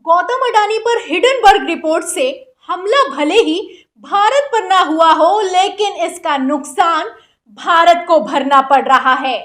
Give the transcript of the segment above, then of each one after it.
गौतम अडानी पर Hindenburg report से हमला भले ही भारत पर ना हुआ हो, लेकिन इसका नुकसान भारत को भरना पड़ रहा है।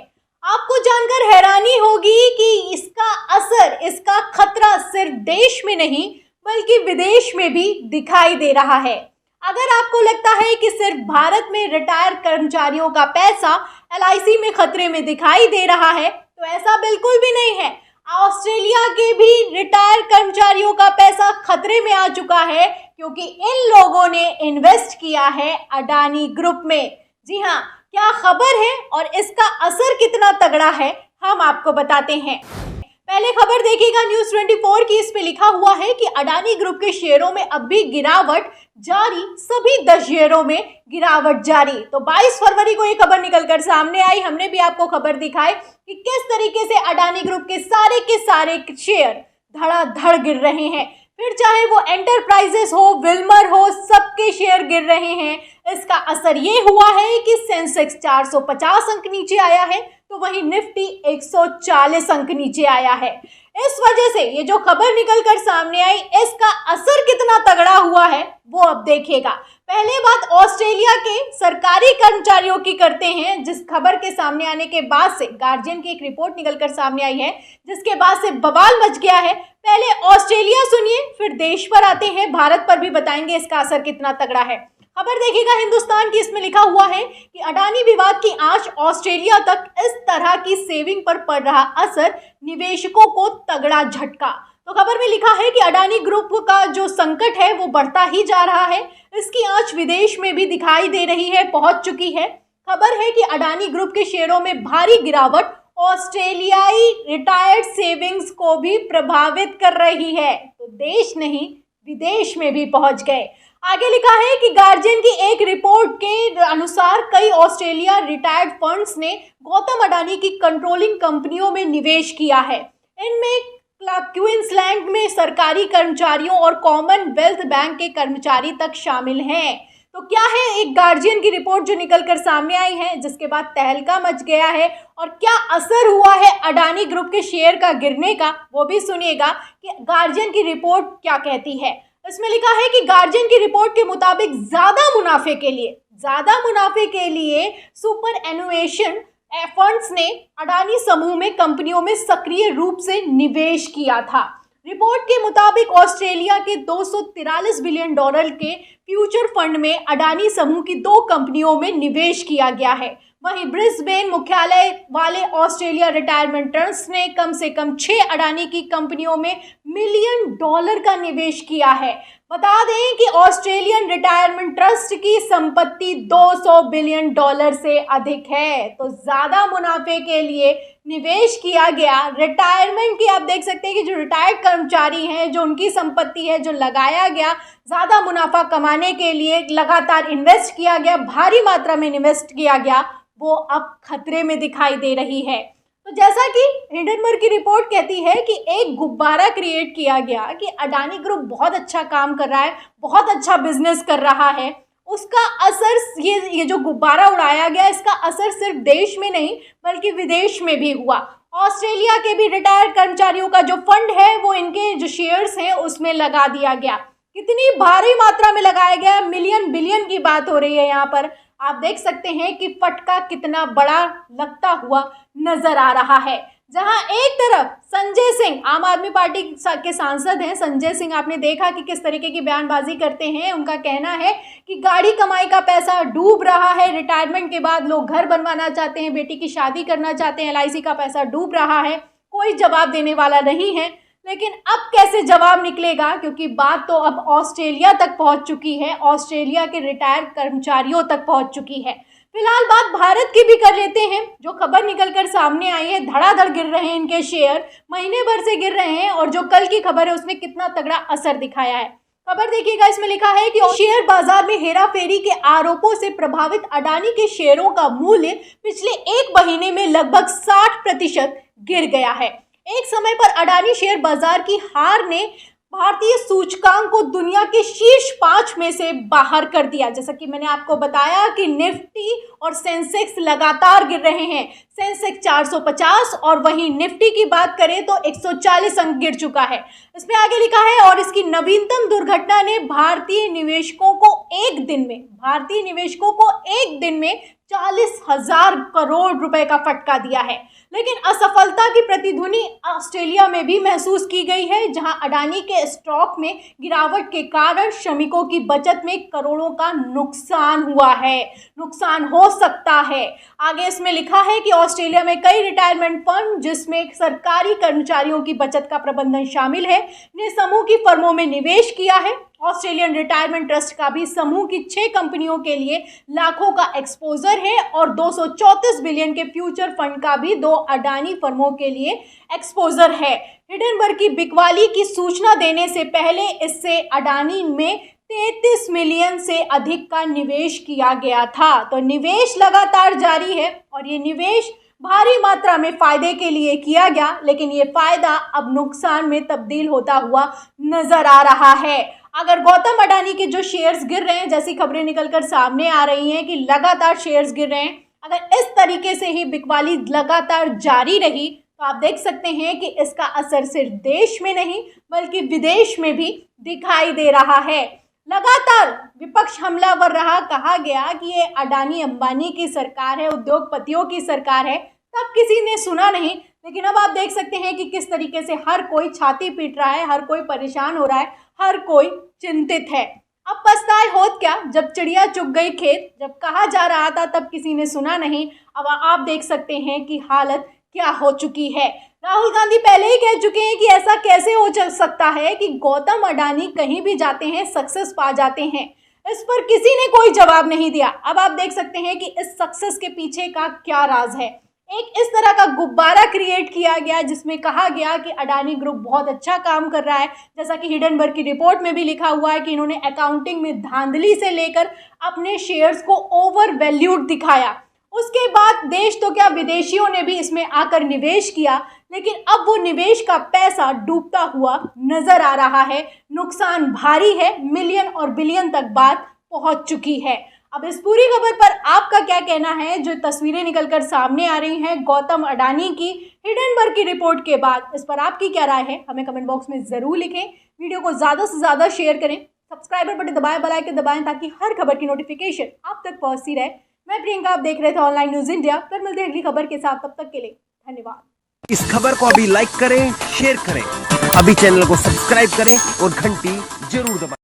आपको जानकर हैरानी होगी कि इसका असर, इसका खतरा सिर्फ देश में नहीं बल्कि विदेश में भी दिखाई दे रहा है। अगर आपको लगता है कि सिर्फ भारत में रिटायर कर्मचारियों का पैसा LIC में खतरे में दिखाई दे रहा है, तो ऐसा बिल्कुल भी नहीं है। ऑस्ट्रेलिया के भी रिटायर कर्मचारियों का पैसा खतरे में आ चुका है, क्योंकि इन लोगों ने इन्वेस्ट किया है अडानी ग्रुप में। जी हाँ, क्या खबर है और इसका असर कितना तगड़ा है, हम आपको बताते हैं। पहले खबर देखिएगा न्यूज़ 24 की। इस पे लिखा हुआ है कि अडानी ग्रुप के शेयरों में अब भी गिरावट जारी, सभी 10 शेयरों में गिरावट जारी। तो 22 फरवरी को ये खबर निकलकर सामने आई। हमने भी आपको खबर दिखाई कि किस तरीके से अडानी ग्रुप के सारे शेयर धड़ाधड़ गिर रहे हैं। फिर चाहे वो एंटरप्राइजेस हो, विल्मर हो, सबके शेयर गिर रहे हैं। इसका असर ये हुआ है कि सेंसेक्स 450 अंक नीचे आया है, तो वहीं निफ्टी 140 अंक नीचे आया है। इस वजह से ये जो खबर निकलकर सामने आई, इसका असर कितना तगड़ा हुआ है वो अब देखिएगा। पहले बात ऑस्ट्रेलिया के सरकारी कर्मचारियों की करते हैं, जिस खबर के सामने आने के बाद से गार्जियन की एक रिपोर्ट निकलकर सामने आई है, जिसके बाद से बवाल मच गया है। पहले ऑस्ट्रेलिया सुनिए, फिर देश पर आते हैं, भारत पर भी बताएंगे इसका असर कितना तगड़ा है। खबर देखिएगा हिंदुस्तान की। इसमें लिखा हुआ है कि अडानी विवाद की आंच ऑस्ट्रेलिया तक, इस तरह की सेविंग पर पड़ रहा असर निवेशकों को तगड़ा झटका। तो खबर में लिखा है कि अडानी ग्रुप का जो संकट है वो बढ़ता ही जा रहा है। इसकी आंच विदेश में भी दिखाई दे रही है, पहुंच चुकी है। खबर है कि अडानी ग्रुप के शेयरों में भारी गिरावट ऑस्ट्रेलियाई रिटायर्ड सेविंग्स को भी प्रभावित कर रही है। तो देश नहीं, विदेश में भी पहुंच गए। आगे लिखा है कि गार्जियन की एक रिपोर्ट के अनुसार कई ऑस्ट्रेलिया रिटायर्ड फंड्स ने गौतम अडानी की कंट्रोलिंग कंपनियों में निवेश किया है। इनमें क्वींसलैंड में सरकारी कर्मचारियों और कॉमनवेल्थ बैंक के कर्मचारी तक शामिल हैं। तो क्या है एक गार्जियन की रिपोर्ट जो निकलकर सामने आई है, जिसके बाद तहलका मच गया है, और क्या असर हुआ है अडानी ग्रुप के शेयर का गिरने का, वो भी सुनिएगा कि गार्जियन की रिपोर्ट क्या कहती है। इसमें लिखा है कि गार्जियन की रिपोर्ट के मुताबिक ज्यादा मुनाफे के लिए सुपर एनुएशन फंड्स ने अडानी समूह में कंपनियों में सक्रिय रूप से निवेश किया था। रिपोर्ट के मुताबिक ऑस्ट्रेलिया के $243 बिलियन के फ्यूचर फंड में अडानी समूह की 2 कंपनियों में निवेश किया गया है। वहीं ब्रिस्बेन मुख्यालय वाले ऑस्ट्रेलिया रिटायरमेंट ट्रस्ट ने कम से कम 6 अडानी की कंपनियों में $1 मिलियन का निवेश किया है। बता दें कि ऑस्ट्रेलियन रिटायरमेंट ट्रस्ट की संपत्ति $200 बिलियन से अधिक है। तो ज्यादा मुनाफे के लिए निवेश किया गया। रिटायरमेंट की आप देख सकते हैं कि जो रिटायर्ड कर्मचारी हैं, जो उनकी संपत्ति है, जो लगाया गया ज्यादा मुनाफा कमाने के लिए लगातार इन्वेस्ट किया गया, भारी मात्रा में इन्वेस्ट किया गया, वो अब खतरे में दिखाई दे रही है। तो जैसा कि हिंडनबर्ग की रिपोर्ट कहती है कि एक गुब्बारा क्रिएट किया गया कि अडानी ग्रुप बहुत अच्छा काम कर रहा है, बहुत अच्छा बिजनेस कर रहा है, उसका असर ये जो गुब्बारा उड़ाया गया, इसका असर सिर्फ देश में नहीं बल्कि विदेश में भी हुआ। ऑस्ट्रेलिया के भी रिटायर्ड कर्मचारियों का जो फंड है वो इनके जो शेयर्स हैं उसमें लगा दिया गया। कितनी भारी मात्रा में लगाया गया, मिलियन बिलियन की बात हो रही है यहाँ पर। आप देख सकते हैं कि फटका कितना बड़ा लगता हुआ नजर आ रहा है। जहां एक तरफ संजय सिंह, आम आदमी पार्टी के सांसद हैं संजय सिंह, आपने देखा कि किस तरीके की बयानबाजी करते हैं। उनका कहना है कि गाड़ी कमाई का पैसा डूब रहा है, रिटायरमेंट के बाद लोग घर बनवाना चाहते हैं, बेटी की शादी करना चाहते हैं, LIC का पैसा डूब रहा है, कोई जवाब देने वाला नहीं है। लेकिन अब कैसे जवाब निकलेगा, क्योंकि बात तो अब ऑस्ट्रेलिया तक पहुंच चुकी है, ऑस्ट्रेलिया के रिटायर्ड कर्मचारियों तक पहुंच चुकी है। फिलहाल बात भारत की भी कर लेते हैं। जो खबर निकलकर सामने आई है, धड़ाधड़ गिर रहे हैं इनके शेयर, महीने भर से गिर रहे हैं, और जो कल की खबर है उसने कितना तगड़ा असर दिखाया है। खबर देखिएगा, इसमें लिखा है कि शेयर बाजार में हेराफेरी के आरोपों से प्रभावित अडानी के शेयरों का मूल्य पिछले 1 महीने में लगभग 60% गिर गया है। एक समय पर अडानी शेयर बाजार की हार ने भारतीय सूचकांक को दुनिया के शीर्ष 5 में से बाहर कर दिया। जैसा कि मैंने आपको बताया कि निफ्टी और सेंसेक्स लगातार गिर रहे हैं। सेंसेक्स 450 और वहीं निफ्टी की बात करें तो 140 अंक गिर चुका है। इसमें आगे लिखा है, और इसकी नवीनतम दुर्घटना ने भारतीय निवेशकों को एक दिन में 40,000 करोड़ रुपए का फटका दिया है। लेकिन असफलता की प्रतिध्वनि ऑस्ट्रेलिया में भी महसूस की गई है, जहां अडानी के स्टॉक में गिरावट के कारण श्रमिकों की बचत में करोड़ों का नुकसान हुआ है, नुकसान हो सकता है। आगे इसमें लिखा है कि ऑस्ट्रेलिया में कई रिटायरमेंट फंड, जिसमें सरकारी कर्मचारियों की बचत का प्रबंधन शामिल है, ने समूह की फर्मों में निवेश किया है। ऑस्ट्रेलियन रिटायरमेंट ट्रस्ट का भी समूह की 6 कंपनियों के लिए लाखों का एक्सपोजर है और 234 बिलियन के फ्यूचर फंड का भी 2 अडानी फर्मों के लिए एक्सपोजर है। हिडनबर्ग की बिकवाली की सूचना देने से पहले इससे अडानी में 33 मिलियन से अधिक का निवेश किया गया था। तो निवेश लगातार जारी है और ये निवेश भारी मात्रा में फायदे के लिए किया गया, लेकिन ये फायदा अब नुकसान में तब्दील होता हुआ नजर आ रहा है। अगर गौतम अडानी के जो शेयर्स गिर रहे हैं, जैसी खबरें निकलकर सामने आ रही हैं कि लगातार शेयर्स गिर रहे हैं, अगर इस तरीके से ही बिकवाली लगातार जारी रही तो आप देख सकते हैं कि इसका असर सिर्फ देश में नहीं बल्कि विदेश में भी दिखाई दे रहा है। लगातार विपक्ष हमलावर रहा, कहा गया कि ये अडानी अंबानी की सरकार है, उद्योगपतियों की सरकार है, तब किसी ने सुना नहीं। लेकिन अब आप देख सकते हैं कि किस तरीके से हर कोई छाती पीट रहा है, हर कोई परेशान हो रहा है, हर कोई चिंतित है। अब पछताए होत क्या, जब चिड़िया चुग गई खेत, जब कहा जा रहा था तब किसी ने सुना नहीं। अब आप देख सकते हैं कि हालत क्या हो चुकी है। राहुल गांधी पहले ही कह चुके हैं कि ऐसा कैसे हो सकता है कि गौतम अडानी कहीं भी जाते हैं सक्सेस पा जाते हैं। इस पर किसी ने कोई जवाब नहीं दिया। अब आप देख सकते हैं कि इस सक्सेस के पीछे का क्या राज है। एक इस तरह का गुब्बारा क्रिएट किया गया जिसमें कहा गया कि अडानी ग्रुप बहुत अच्छा काम कर रहा है, जैसा कि हिडनबर्ग की रिपोर्ट में भी लिखा हुआ है कि इन्होंने अकाउंटिंग में धांधली से लेकर अपने शेयर्स को ओवर वैल्यूड दिखाया। उसके बाद देश तो क्या विदेशियों ने भी इसमें आकर निवेश किया, लेकिन अब वो निवेश का पैसा डूबता हुआ नजर आ रहा है। नुकसान भारी है, मिलियन और बिलियन तक बात पहुंच चुकी है। अब इस पूरी खबर पर आपका क्या कहना है? जो तस्वीरें निकलकर सामने आ रही हैं गौतम अडानी की हिडनबर्ग की रिपोर्ट के बाद, इस पर आपकी क्या राय है? हमें कमेंट बॉक्स में ज़रूर लिखें। वीडियो को ज़्यादा से ज़्यादा शेयर करें, सब्सक्राइबर बटन दबाएं, बेल आइकन दबाएं ताकि हर खबर की नोटिफिकेशन आप तक पहुंचती रहे। मैं प्रियंका, आप देख रहे थे ऑनलाइन न्यूज़ इंडिया। फिर मिलते हैं अगली खबर के साथ, तब तक के लिए धन्यवाद। इस खबर को अभी लाइक करें, शेयर करें, अभी चैनल को सब्सक्राइब करें और घंटी जरूर दबाएं।